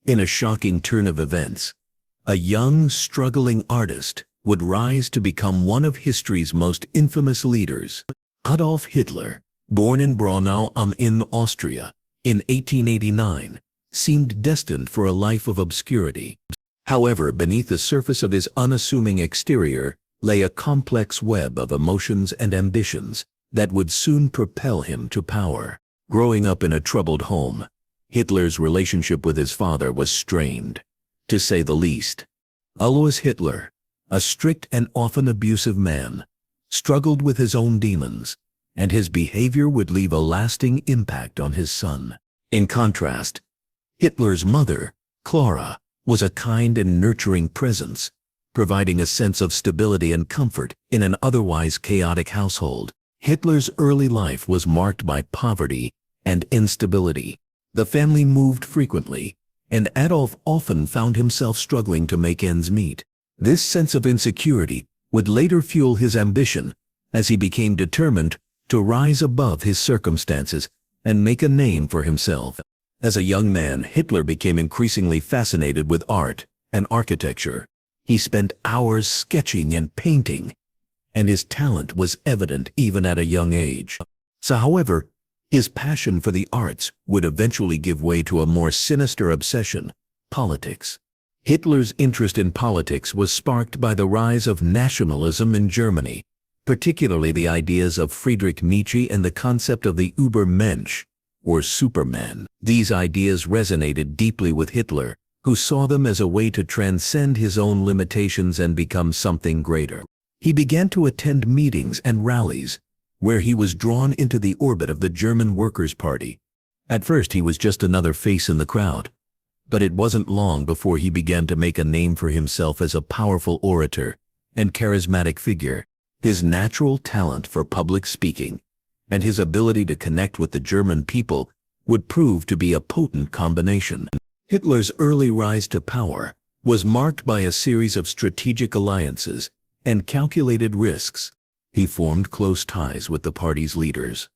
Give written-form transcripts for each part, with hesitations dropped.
In a shocking turn of events, a young, struggling artist would rise to become one of history's most infamous leaders. Adolf Hitler, born in Braunau am Inn, Austria, in 1889, seemed destined for a life of obscurity. However, beneath the surface of his unassuming exterior lay a complex web of emotions and ambitions that would soon propel him to power. Growing up in a troubled home, Hitler's relationship with his father was strained, to say the least. Alois Hitler, a strict and often abusive man, struggled with his own demons, and his behavior would leave a lasting impact on his son. In contrast, Hitler's mother, Clara, was a kind and nurturing presence, providing a sense of stability and comfort in an otherwise chaotic household. Hitler's early life was marked by poverty and instability. The family moved frequently, and Adolf often found himself struggling to make ends meet. This sense of insecurity would later fuel his ambition as he became determined to rise above his circumstances and make a name for himself. As a young man, Hitler became increasingly fascinated with art and architecture. He spent hours sketching and painting, and his talent was evident even at a young age. However, his passion for the arts would eventually give way to a more sinister obsession: politics. Hitler's interest in politics was sparked by the rise of nationalism in Germany, particularly the ideas of Friedrich Nietzsche and the concept of the Übermensch, or Superman. These ideas resonated deeply with Hitler, who saw them as a way to transcend his own limitations and become something greater. He began to attend meetings and rallies, where he was drawn into the orbit of the German Workers' Party. At first he was just another face in the crowd, but it wasn't long before he began to make a name for himself as a powerful orator and charismatic figure. His natural talent for public speaking and his ability to connect with the German people would prove to be a potent combination. Hitler's early rise to power was marked by a series of strategic alliances and calculated risks. He formed close ties with the party's leaders,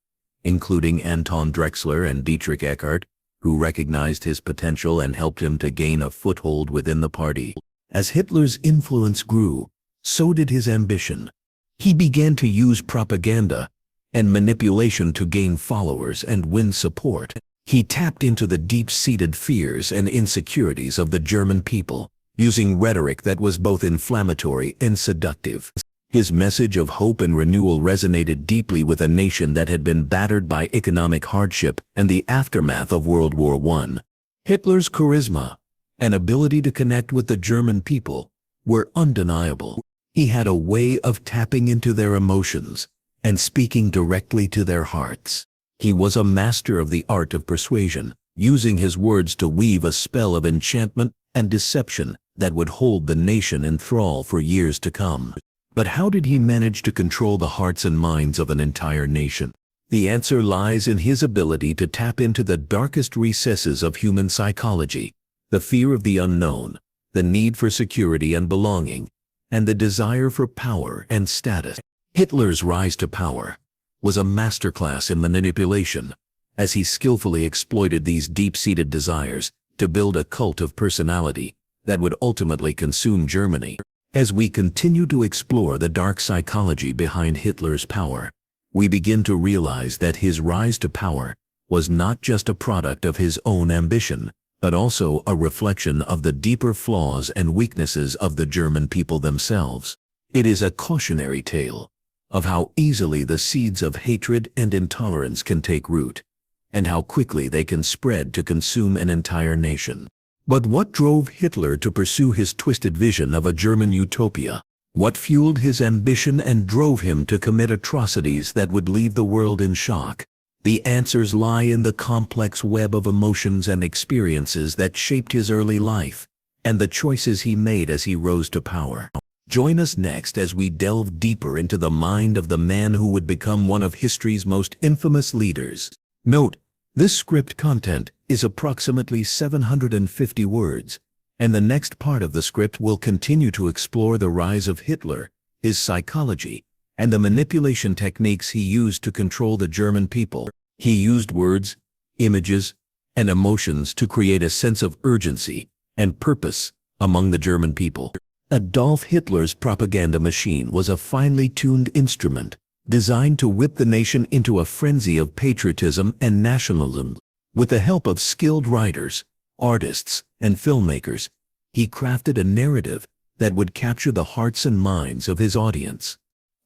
including Anton Drexler and Dietrich Eckart, who recognized his potential and helped him to gain a foothold within the party. As Hitler's influence grew, so did his ambition. He began to use propaganda and manipulation to gain followers and win support. He tapped into the deep-seated fears and insecurities of the German people, using rhetoric that was both inflammatory and seductive. His message of hope and renewal resonated deeply with a nation that had been battered by economic hardship and the aftermath of World War I. Hitler's charisma and ability to connect with the German people were undeniable. He had a way of tapping into their emotions and speaking directly to their hearts. He was a master of the art of persuasion, using his words to weave a spell of enchantment and deception that would hold the nation in thrall for years to come. But how did he manage to control the hearts and minds of an entire nation? The answer lies in his ability to tap into the darkest recesses of human psychology: the fear of the unknown, the need for security and belonging, and the desire for power and status. Hitler's rise to power was a masterclass in manipulation, as he skillfully exploited these deep-seated desires to build a cult of personality that would ultimately consume Germany. As we continue to explore the dark psychology behind Hitler's power, we begin to realize that his rise to power was not just a product of his own ambition, but also a reflection of the deeper flaws and weaknesses of the German people themselves. It is a cautionary tale of how easily the seeds of hatred and intolerance can take root, and how quickly they can spread to consume an entire nation. But what drove Hitler to pursue his twisted vision of a German utopia? What fueled his ambition and drove him to commit atrocities that would leave the world in shock? The answers lie in the complex web of emotions and experiences that shaped his early life, and the choices he made as he rose to power. Join us next as we delve deeper into the mind of the man who would become one of history's most infamous leaders. Note: this script content is approximately 750 words, and the next part of the script will continue to explore the rise of Hitler, his psychology, and the manipulation techniques he used to control the German people. He used words, images, and emotions to create a sense of urgency and purpose among the German people. Adolf Hitler's propaganda machine was a finely tuned instrument designed to whip the nation into a frenzy of patriotism and nationalism. With the help of skilled writers, artists, and filmmakers, he crafted a narrative that would capture the hearts and minds of his audience.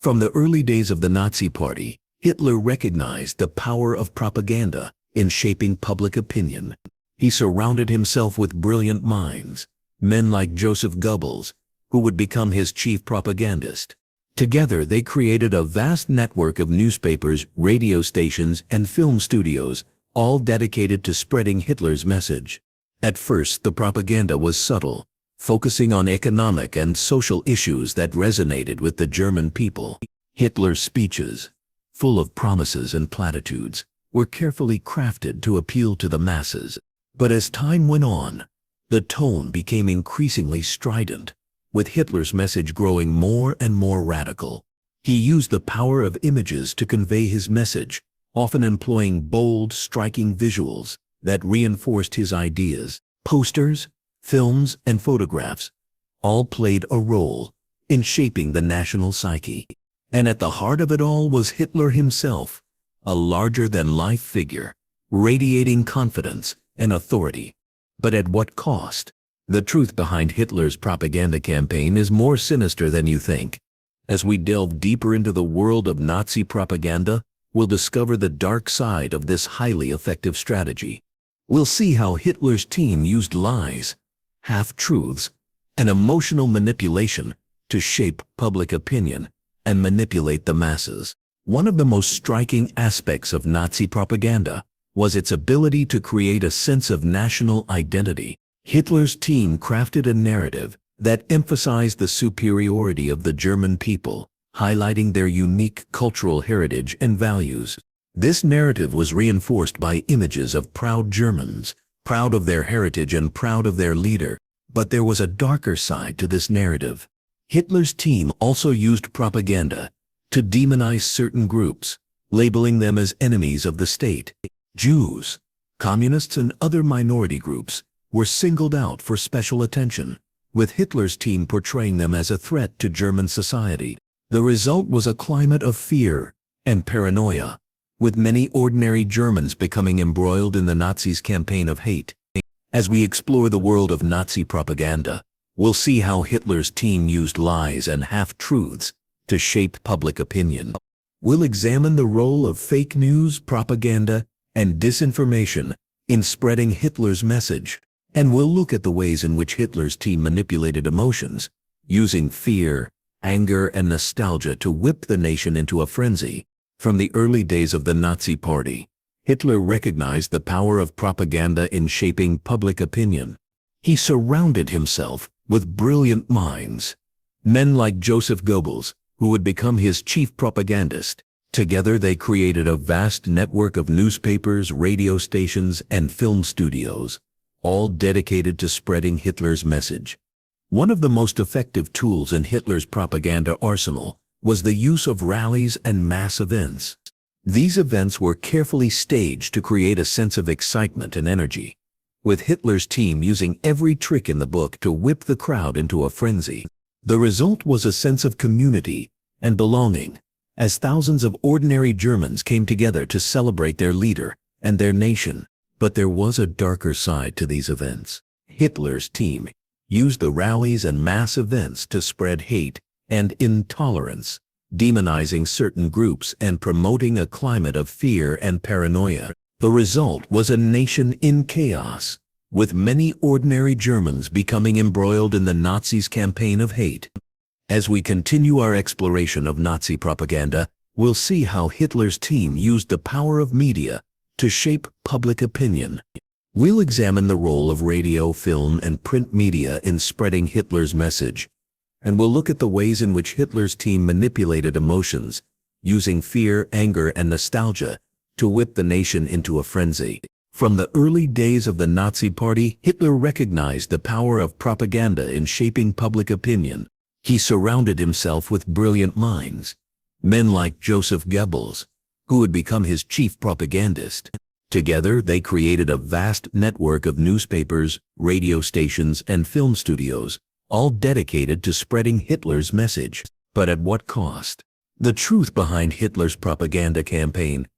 From the early days of the Nazi Party, Hitler recognized the power of propaganda in shaping public opinion. He surrounded himself with brilliant minds, men like Joseph Goebbels, who would become his chief propagandist. Together they created a vast network of newspapers, radio stations, and film studios, all dedicated to spreading Hitler's message. At first the propaganda was subtle, focusing on economic and social issues that resonated with the German people. Hitler's speeches, full of promises and platitudes, were carefully crafted to appeal to the masses. But as time went on, the tone became increasingly strident, with Hitler's message growing more and more radical. He used the power of images to convey his message, often employing bold, striking visuals that reinforced his ideas. Posters, films, and photographs all played a role in shaping the national psyche. And at the heart of it all was Hitler himself, a larger-than-life figure, radiating confidence and authority. But at what cost? The truth behind Hitler's propaganda campaign is more sinister than you think. As we delve deeper into the world of Nazi propaganda, we'll discover the dark side of this highly effective strategy. We'll see how Hitler's team used lies, half-truths, and emotional manipulation to shape public opinion and manipulate the masses. One of the most striking aspects of Nazi propaganda was its ability to create a sense of national identity. Hitler's team crafted a narrative that emphasized the superiority of the German people, highlighting their unique cultural heritage and values. This narrative was reinforced by images of proud Germans, proud of their heritage and proud of their leader. But there was a darker side to this narrative. Hitler's team also used propaganda to demonize certain groups, labeling them as enemies of the state. Jews, communists, and other minority groups were singled out for special attention, with Hitler's team portraying them as a threat to German society. The result was a climate of fear and paranoia, with many ordinary Germans becoming embroiled in the Nazis' campaign of hate. As we explore the world of Nazi propaganda, we'll see how Hitler's team used lies and half-truths to shape public opinion. We'll examine the role of fake news, propaganda, and disinformation in spreading Hitler's message. And we'll look at the ways in which Hitler's team manipulated emotions, using fear, anger, and nostalgia to whip the nation into a frenzy. From the early days of the Nazi Party, Hitler recognized the power of propaganda in shaping public opinion. He surrounded himself with brilliant minds, men like Joseph Goebbels, who would become his chief propagandist. Together they created a vast network of newspapers, radio stations, and film studios, all dedicated to spreading Hitler's message. One of the most effective tools in Hitler's propaganda arsenal was the use of rallies and mass events. These events were carefully staged to create a sense of excitement and energy, with Hitler's team using every trick in the book to whip the crowd into a frenzy. The result was a sense of community and belonging, as thousands of ordinary Germans came together to celebrate their leader and their nation. But there was a darker side to these events. Hitler's team used the rallies and mass events to spread hate and intolerance, demonizing certain groups and promoting a climate of fear and paranoia. The result was a nation in chaos, with many ordinary Germans becoming embroiled in the Nazis' campaign of hate. As we continue our exploration of Nazi propaganda, we'll see how Hitler's team used the power of media to shape public opinion. We'll examine the role of radio, film, and print media in spreading Hitler's message, and we'll look at the ways in which Hitler's team manipulated emotions, using fear, anger, and nostalgia to whip the nation into a frenzy. From the early days of the Nazi Party, Hitler recognized the power of propaganda in shaping public opinion. He surrounded himself with brilliant minds, men like Joseph Goebbels, who would become his chief propagandist. Together, they created a vast network of newspapers, radio stations, and film studios, all dedicated to spreading Hitler's message. But at what cost? The truth behind Hitler's propaganda campaign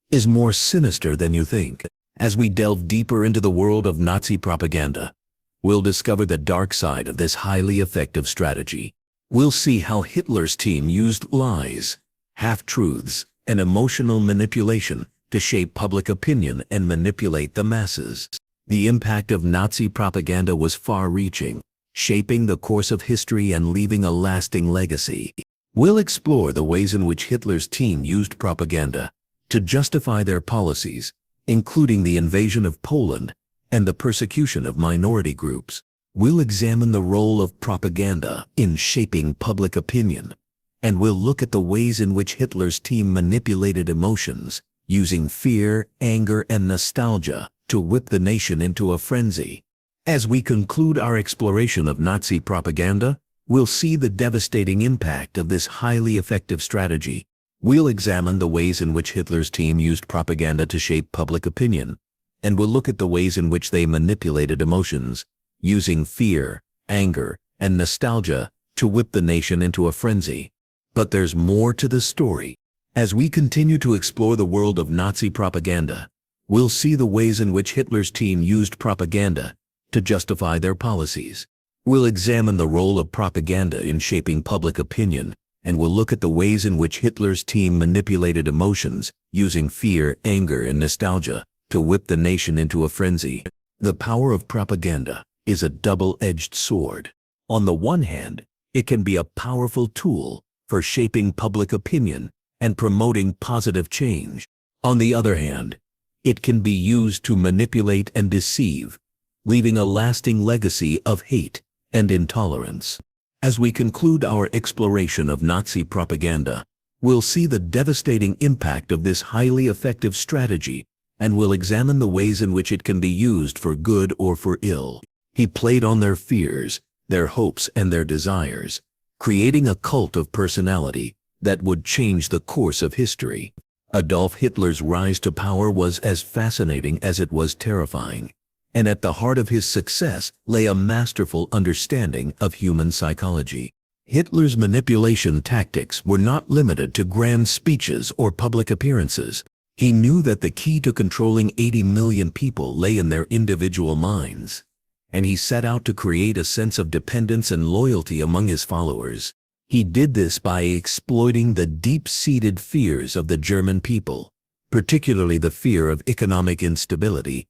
is more sinister than you think. As we delve deeper into the world of Nazi propaganda, we'll discover the dark side of this highly effective strategy. We'll see how Hitler's team used lies, half-truths, and emotional manipulation to shape public opinion and manipulate the masses. The impact of Nazi propaganda was far-reaching, shaping the course of history and leaving a lasting legacy. We'll explore the ways in which Hitler's team used propaganda to justify their policies, including the invasion of Poland and the persecution of minority groups. We'll examine the role of propaganda in shaping public opinion, and we'll look at the ways in which Hitler's team manipulated emotions, using fear, anger, and nostalgia to whip the nation into a frenzy. As we conclude our exploration of Nazi propaganda, we'll see the devastating impact of this highly effective strategy. We'll examine the ways in which Hitler's team used propaganda to shape public opinion, and we'll look at the ways in which they manipulated emotions, using fear, anger, and nostalgia to whip the nation into a frenzy. But there's more to the story. As we continue to explore the world of Nazi propaganda, we'll see the ways in which Hitler's team used propaganda to justify their policies. We'll examine the role of propaganda in shaping public opinion, and we'll look at the ways in which Hitler's team manipulated emotions, using fear, anger, and nostalgia to whip the nation into a frenzy. The power of propaganda is a double-edged sword. On the one hand, it can be a powerful tool for shaping public opinion and promoting positive change. On the other hand, it can be used to manipulate and deceive, leaving a lasting legacy of hate and intolerance. As we conclude our exploration of Nazi propaganda, we'll see the devastating impact of this highly effective strategy, and we'll examine the ways in which it can be used for good or for ill. He played on their fears, their hopes, and their desires, creating a cult of personality that would change the course of history. Adolf Hitler's rise to power was as fascinating as it was terrifying, and at the heart of his success lay a masterful understanding of human psychology. Hitler's manipulation tactics were not limited to grand speeches or public appearances. He knew that the key to controlling 80 million people lay in their individual minds, and he set out to create a sense of dependence and loyalty among his followers. He did this by exploiting the deep-seated fears of the German people, particularly the fear of economic instability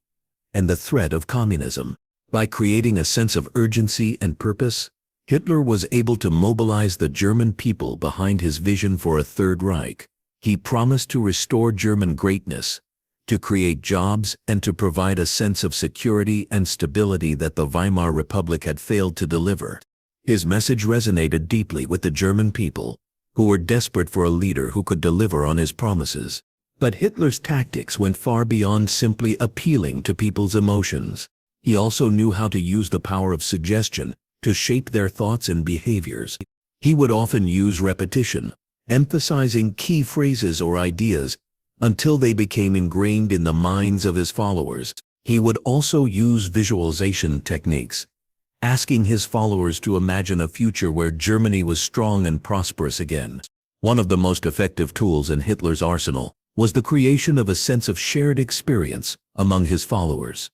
and the threat of communism. By creating a sense of urgency and purpose, Hitler was able to mobilize the German people behind his vision for a Third Reich. He promised to restore German greatness, to create jobs, and to provide a sense of security and stability that the Weimar Republic had failed to deliver. His message resonated deeply with the German people, who were desperate for a leader who could deliver on his promises. But Hitler's tactics went far beyond simply appealing to people's emotions. He also knew how to use the power of suggestion to shape their thoughts and behaviors. He would often use repetition, emphasizing key phrases or ideas until they became ingrained in the minds of his followers. He would also use visualization techniques, asking his followers to imagine a future where Germany was strong and prosperous again. One of the most effective tools in Hitler's arsenal was the creation of a sense of shared experience among his followers.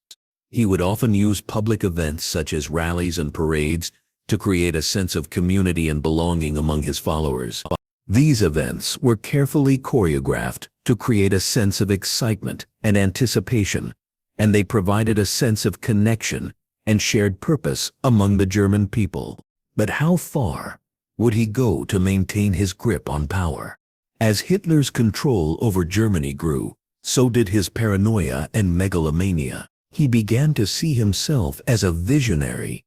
He would often use public events such as rallies and parades to create a sense of community and belonging among his followers. These events were carefully choreographed to create a sense of excitement and anticipation, and they provided a sense of connection and shared purpose among the German people. But how far would he go to maintain his grip on power? As Hitler's control over Germany grew, so did his paranoia and megalomania. He began to see himself as a visionary,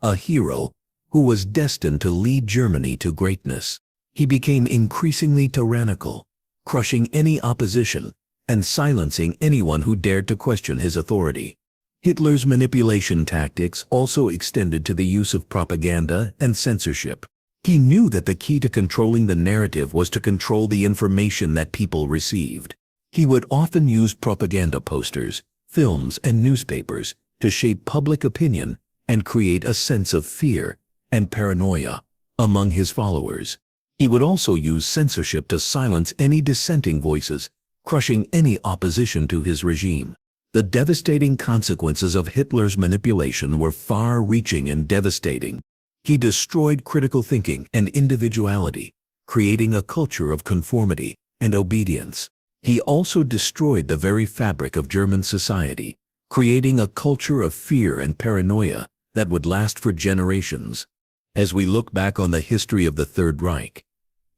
a hero who was destined to lead Germany to greatness. He became increasingly tyrannical, crushing any opposition and silencing anyone who dared to question his authority. Hitler's manipulation tactics also extended to the use of propaganda and censorship. He knew that the key to controlling the narrative was to control the information that people received. He would often use propaganda posters, films, and newspapers to shape public opinion and create a sense of fear and paranoia among his followers. He would also use censorship to silence any dissenting voices, crushing any opposition to his regime. The devastating consequences of Hitler's manipulation were far-reaching and devastating. He destroyed critical thinking and individuality, creating a culture of conformity and obedience. He also destroyed the very fabric of German society, creating a culture of fear and paranoia that would last for generations. As we look back on the history of the Third Reich,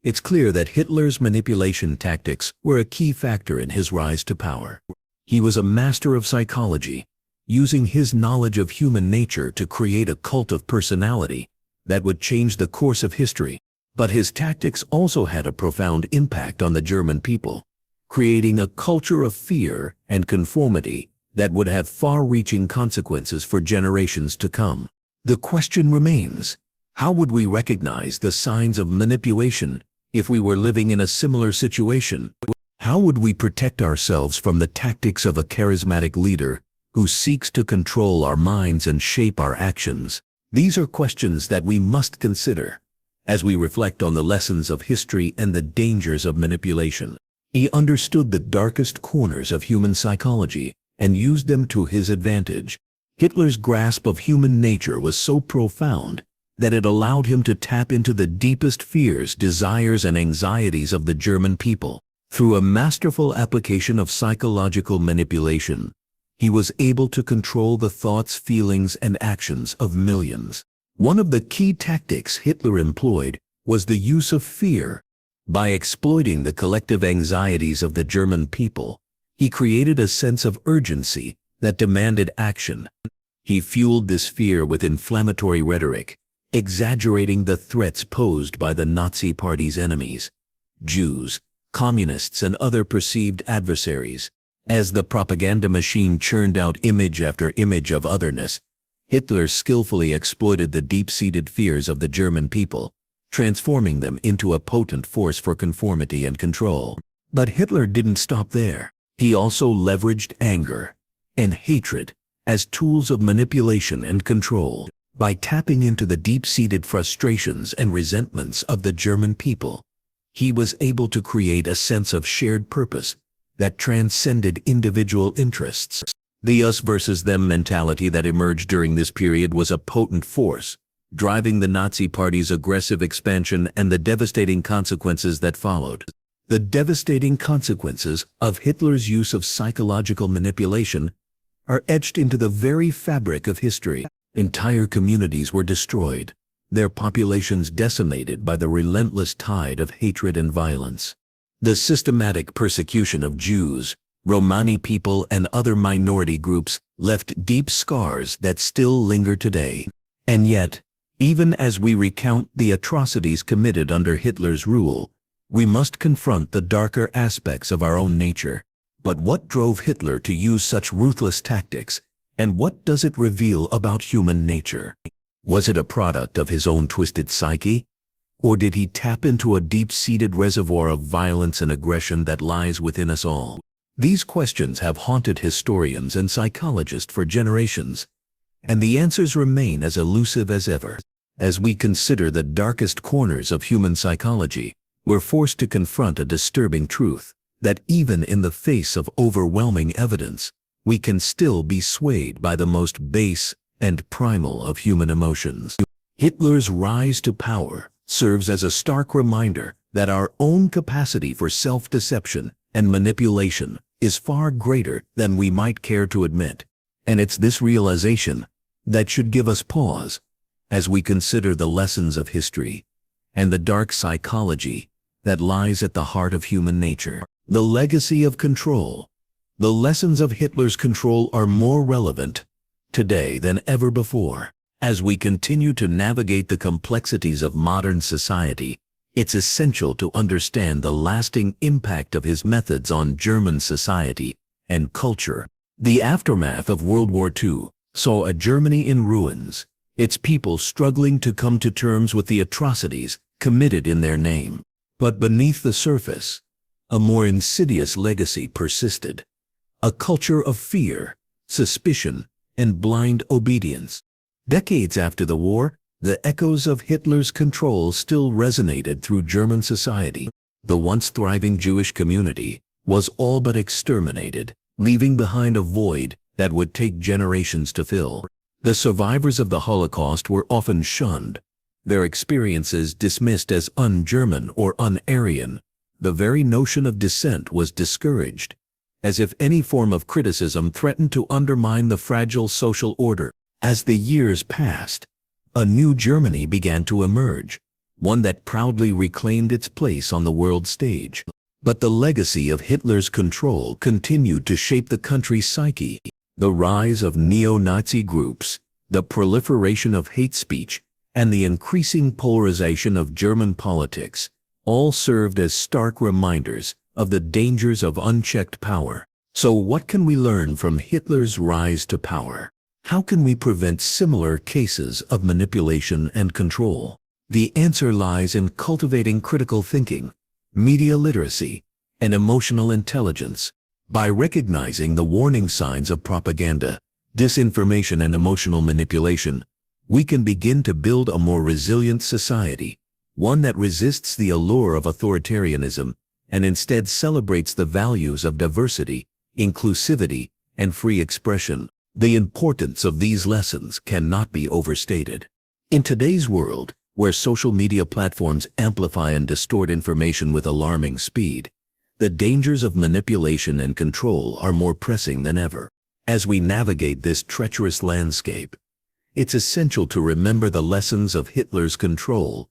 it's clear that Hitler's manipulation tactics were a key factor in his rise to power. He was a master of psychology, using his knowledge of human nature to create a cult of personality that would change the course of history. But his tactics also had a profound impact on the German people, creating a culture of fear and conformity that would have far-reaching consequences for generations to come. The question remains, how would we recognize the signs of manipulation if we were living in a similar situation? How would we protect ourselves from the tactics of a charismatic leader who seeks to control our minds and shape our actions? These are questions that we must consider as we reflect on the lessons of history and the dangers of manipulation. He understood the darkest corners of human psychology and used them to his advantage. Hitler's grasp of human nature was so profound that it allowed him to tap into the deepest fears, desires, and anxieties of the German people. Through a masterful application of psychological manipulation, he was able to control the thoughts, feelings, and actions of millions. One of the key tactics Hitler employed was the use of fear. By exploiting the collective anxieties of the German people, he created a sense of urgency that demanded action. He fueled this fear with inflammatory rhetoric, exaggerating the threats posed by the Nazi Party's enemies, Jews, communists, and other perceived adversaries. As the propaganda machine churned out image after image of otherness, Hitler skillfully exploited the deep-seated fears of the German people, transforming them into a potent force for conformity and control. But Hitler didn't stop there. He also leveraged anger and hatred as tools of manipulation and control. By tapping into the deep-seated frustrations and resentments of the German people, he was able to create a sense of shared purpose that transcended individual interests. The us versus them mentality that emerged during this period was a potent force, driving the Nazi Party's aggressive expansion and the devastating consequences that followed. The devastating consequences of Hitler's use of psychological manipulation are etched into the very fabric of history. Entire communities were destroyed, their populations decimated by the relentless tide of hatred and violence. The systematic persecution of Jews, Romani people, and other minority groups left deep scars that still linger today. And yet, even as we recount the atrocities committed under Hitler's rule, we must confront the darker aspects of our own nature. But what drove Hitler to use such ruthless tactics, and what does it reveal about human nature? Was it a product of his own twisted psyche? Or did he tap into a deep-seated reservoir of violence and aggression that lies within us all? These questions have haunted historians and psychologists for generations, and the answers remain as elusive as ever. As we consider the darkest corners of human psychology, we're forced to confront a disturbing truth, that even in the face of overwhelming evidence, we can still be swayed by the most base and primal of human emotions. Hitler's rise to power serves as a stark reminder that our own capacity for self-deception and manipulation is far greater than we might care to admit. And it's this realization that should give us pause as we consider the lessons of history and the dark psychology that lies at the heart of human nature. The legacy of control. The lessons of Hitler's control are more relevant today than ever before. As we continue to navigate the complexities of modern society, it's essential to understand the lasting impact of his methods on German society and culture. The aftermath of World War II saw a Germany in ruins, its people struggling to come to terms with the atrocities committed in their name. But beneath the surface, a more insidious legacy persisted. A culture of fear, suspicion, and blind obedience. Decades after the war, the echoes of Hitler's control still resonated through German society. The once thriving Jewish community was all but exterminated, leaving behind a void that would take generations to fill. The survivors of the Holocaust were often shunned, their experiences dismissed as un-German or un-Aryan. The very notion of dissent was discouraged, as if any form of criticism threatened to undermine the fragile social order. As the years passed, a new Germany began to emerge, one that proudly reclaimed its place on the world stage. But the legacy of Hitler's control continued to shape the country's psyche. The rise of neo-Nazi groups, the proliferation of hate speech, and the increasing polarization of German politics all served as stark reminders of the dangers of unchecked power. So what can we learn from Hitler's rise to power? How can we prevent similar cases of manipulation and control? The answer lies in cultivating critical thinking, media literacy, and emotional intelligence. By recognizing the warning signs of propaganda, disinformation, and emotional manipulation, we can begin to build a more resilient society, one that resists the allure of authoritarianism and instead celebrates the values of diversity, inclusivity, and free expression. The importance of these lessons cannot be overstated. In today's world, where social media platforms amplify and distort information with alarming speed, the dangers of manipulation and control are more pressing than ever. As we navigate this treacherous landscape, it's essential to remember the lessons of Hitler's control,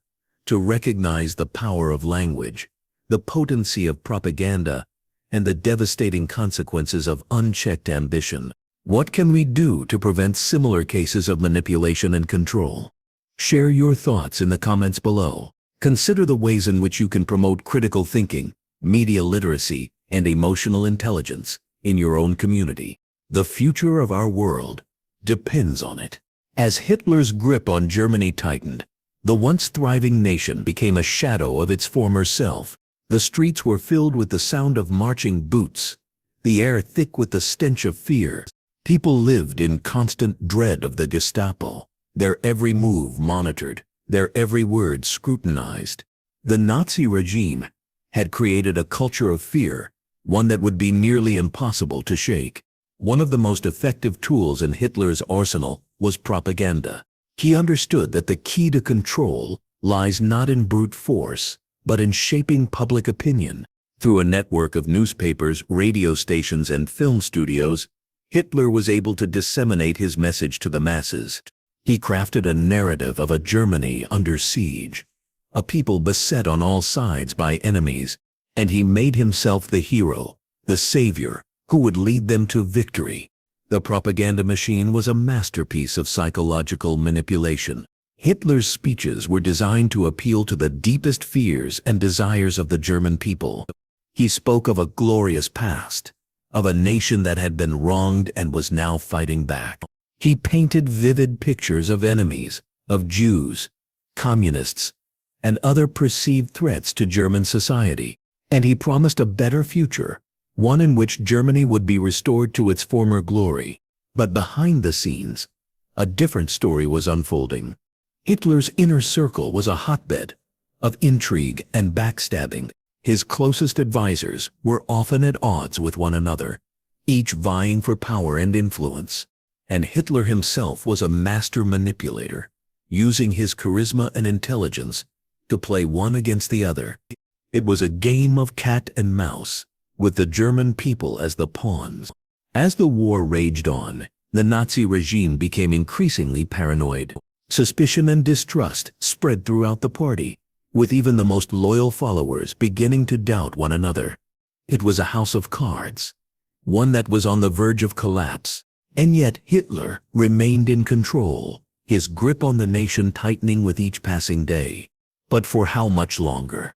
to recognize the power of language, the potency of propaganda, and the devastating consequences of unchecked ambition. What can we do to prevent similar cases of manipulation and control? Share your thoughts in the comments below. Consider the ways in which you can promote critical thinking, media literacy, and emotional intelligence in your own community. The future of our world depends on it. As Hitler's grip on Germany tightened, the once thriving nation became a shadow of its former self. The streets were filled with the sound of marching boots, the air thick with the stench of fear. People lived in constant dread of the Gestapo, their every move monitored, their every word scrutinized. The Nazi regime had created a culture of fear, one that would be nearly impossible to shake. One of the most effective tools in Hitler's arsenal was propaganda. He understood that the key to control lies not in brute force, but in shaping public opinion. Through a network of newspapers, radio stations, and film studios, Hitler was able to disseminate his message to the masses. He crafted a narrative of a Germany under siege, a people beset on all sides by enemies, and he made himself the hero, the savior, who would lead them to victory. The propaganda machine was a masterpiece of psychological manipulation. Hitler's speeches were designed to appeal to the deepest fears and desires of the German people. He spoke of a glorious past, of a nation that had been wronged and was now fighting back. He painted vivid pictures of enemies, of Jews, communists, and other perceived threats to German society. And he promised a better future, one in which Germany would be restored to its former glory. But behind the scenes, a different story was unfolding. Hitler's inner circle was a hotbed of intrigue and backstabbing. His closest advisors were often at odds with one another, each vying for power and influence. And Hitler himself was a master manipulator, using his charisma and intelligence to play one against the other. It was a game of cat and mouse, with the German people as the pawns. As the war raged on, the Nazi regime became increasingly paranoid. Suspicion and distrust spread throughout the party, with even the most loyal followers beginning to doubt one another. It was a house of cards, one that was on the verge of collapse. And yet Hitler remained in control, his grip on the nation tightening with each passing day. But for how much longer?